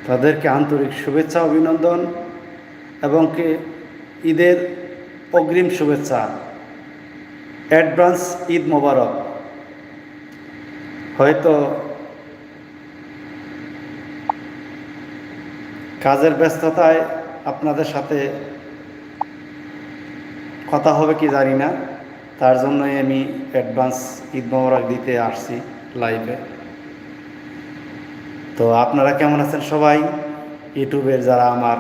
তাদেরকে আন্তরিক শুভেচ্ছা অভিনন্দন এবং ঈদের অগ্রিম শুভেচ্ছা, অ্যাডভান্স ঈদ মোবারক। হয়তো কাজের ব্যস্ততায় আপনাদের সাথে কথা হবে কি জানি না, তার জন্যই আমি অ্যাডভান্স ঈদ মোবারক দিতে আসছি লাইভে। তো আপনারা কেমন আছেন সবাই? ইউটিউবের যারা আমার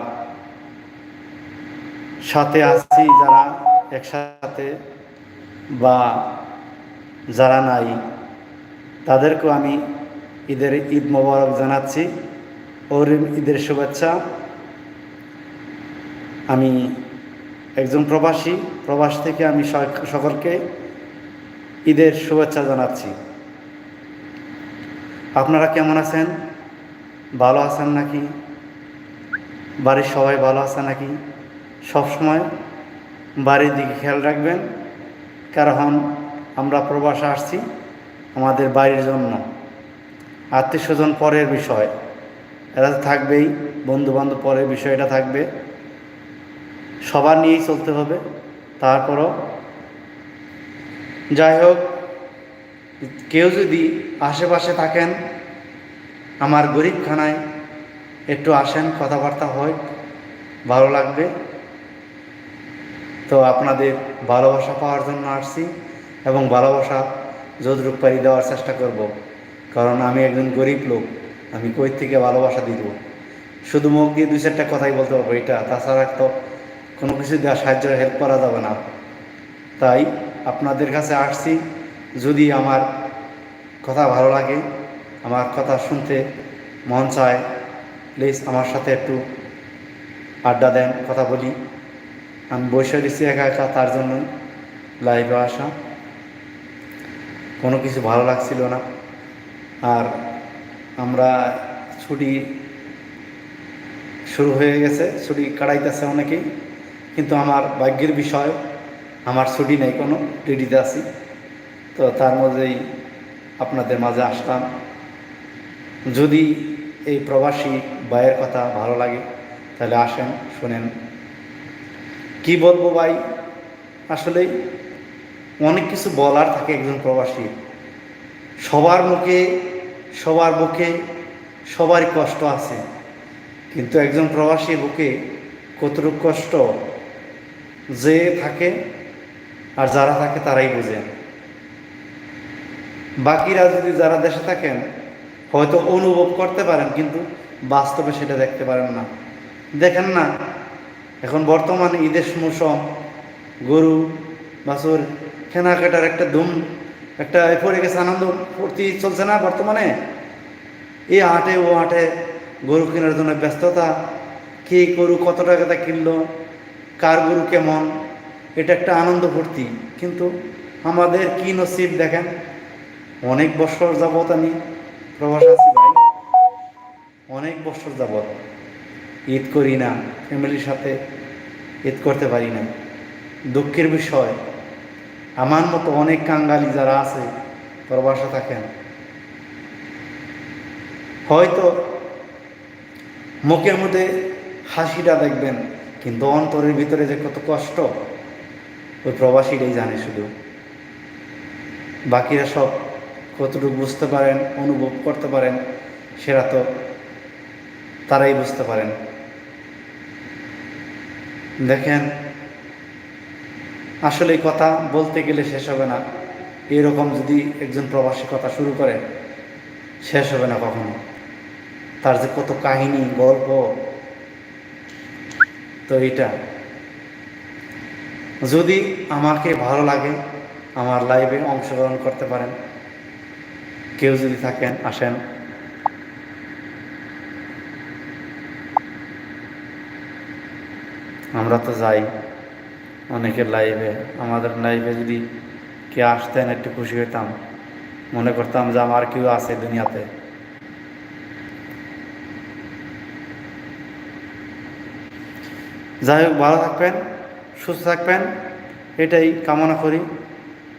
সাথে আছি, যারা একসাথে বা যারা নাই, তাদেরকেও আমি ঈদ মোবারক জানাচ্ছি, অগ্রিম ঈদের শুভেচ্ছা। আমি একজন প্রবাস থেকে আমি সকলকে ঈদের শুভেচ্ছা জানাচ্ছি। আপনারা কেমন আছেন? ভালো আছেন নাকি? বাড়ির সবাই ভালো আছে নাকি? সবসময় বাড়ির দিকে খেয়াল রাখবেন, কারণ আমরা প্রবাসে আসছি আমাদের বাড়ির জন্য। আত্মীয় স্বজন পরের বিষয়, এরা তো থাকবেই, বন্ধুবান্ধব পরের বিষয়টা থাকবে, সবার নিয়েই চলতে হবে। তারপরও যাই হোক, কেউ যদি আশেপাশে থাকেন আমার গরিবখানায়, একটু আসেন, কথাবার্তা হয়, ভালো লাগবে। তো আপনাদের ভালোবাসা পাওয়ার জন্য আসছি এবং ভালোবাসা যতটুকু পারি দেওয়ার চেষ্টা করব, কারণ আমি একজন গরিব লোক। আমি কই থেকে ভালোবাসা দিব? শুধু মুখ দিয়ে দুই চারটা কথাই বলতে পারবো, এটা। তাছাড়া তো কোনো কিছু দেওয়া সাহায্য হেল্প করা যাবে না। তাই আপনাদের কাছে আসছি, যদি আমার কথা ভালো লাগে, আমার কথা শুনতে মন চায়, প্লিজ আমার সাথে একটু আড্ডা দেন, কথা বলি। আমি বসে দিচ্ছি একা একা, তার জন্য লাইভে আসা। কোনো কিছু ভালো লাগছিল না। আর আমরা ছুটি শুরু হয়ে গেছে, ছুটি কাটাইতেছে অনেকেই, কিন্তু আমার ভাগ্যের বিষয়, আমার ছুটি নেই কোনো, রেডিতে আছি। তো তার মধ্যেই আপনাদের মাঝে আসলাম। যদি এই প্রবাসী ভাইয়ের কথা ভালো লাগে তাহলে আসেন, শোনেন। কি বলবো ভাই, আসলেই অনেক কিছু বলার থাকে একজন প্রবাসী। সবার মুখে, সবার বুকে সবারই কষ্ট আছে, কিন্তু একজন প্রবাসীর বুকে কতটুকু কষ্ট যে থাকে আর যারা থাকে তারাই বোঝে। বাকিরা যদি যারা দেশে থাকেন হয়তো অনুভব করতে পারেন, কিন্তু বাস্তবে সেটা দেখতে পারেন না। দেখেন না, এখন বর্তমানে ঈদের মৌসুম, গরু বাছুর কেনাকাটার একটা একটা পড়ে গেছে, আনন্দ ফুর্তি চলছে না বর্তমানে। এই হাটে ও হাটে গরু কেনার জন্য ব্যস্ততা, কে গরু কত টাকাতে কিনলো, কার গরু কেমন, এটা একটা আনন্দ ফুর্তি। কিন্তু আমাদের কি নসিব দেখেন, অনেক বছর যাবৎ আমি প্রবাস আছি ভাই, অনেক বছর যাবৎ ঈদ করি না, ফ্যামিলির সাথে ঈদ করতে পারি না। দুঃখের বিষয়, আমার মতো অনেক কাঙ্গালি যারা আছে প্রবাসে থাকেন, হয়তো মুখের মধ্যে হাসিটা দেখবেন, কিন্তু অন্তরের ভিতরে যে কত কষ্ট ওই প্রবাসীরাই জানে শুধু। বাকিরা সব কতটুকু বুঝতে পারেন, অনুভব করতে পারেন, সেটা তো তারাই বুঝতে পারেন। দেখেন, আসলে এই কথা বলতে গেলে শেষ হবে না। এরকম যদি একজন প্রবাসী কথা শুরু করে, শেষ হবে না কখনো। তার যে কত কাহিনী, গল্প। তো এইটা যদি আমাকে ভালো লাগে, আমার লাইভে অংশগ্রহণ করতে পারেন। কেউ যদি থাকেন আসেন। আমরা তো যাই অনেকের লাইভে, আমাদের লাইভে যদি কে আসতেন একটু খুশি হইতাম, মনে করতাম যে আমার কেউ আছে দুনিয়াতে। যাই হোক, ভালো থাকবেন, সুস্থ থাকবেন, এটাই কামনা করি।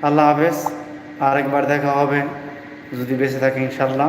আল্লাহ হাফেজ। আরেকবার দেখা হবে যদি বেঁচে থাকি ইনশাল্লাহ।